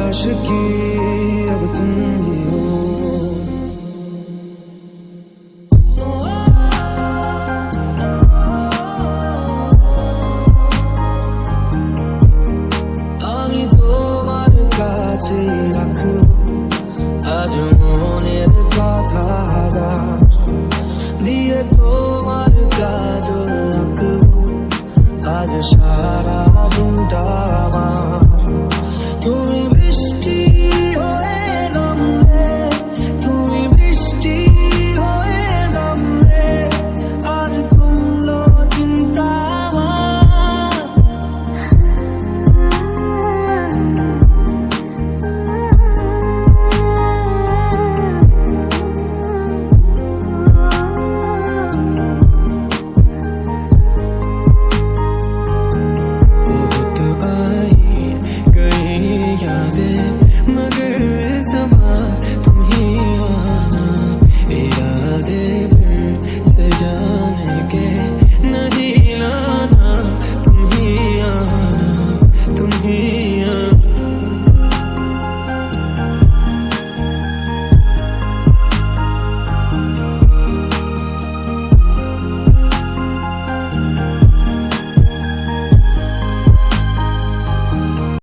आशिकी अब तुम ही हो। আমি তোমার কাছে রাখবো আজ মনের কথা হাজার, দিয়ে তোমার কাজল আঁকবো আজ সারা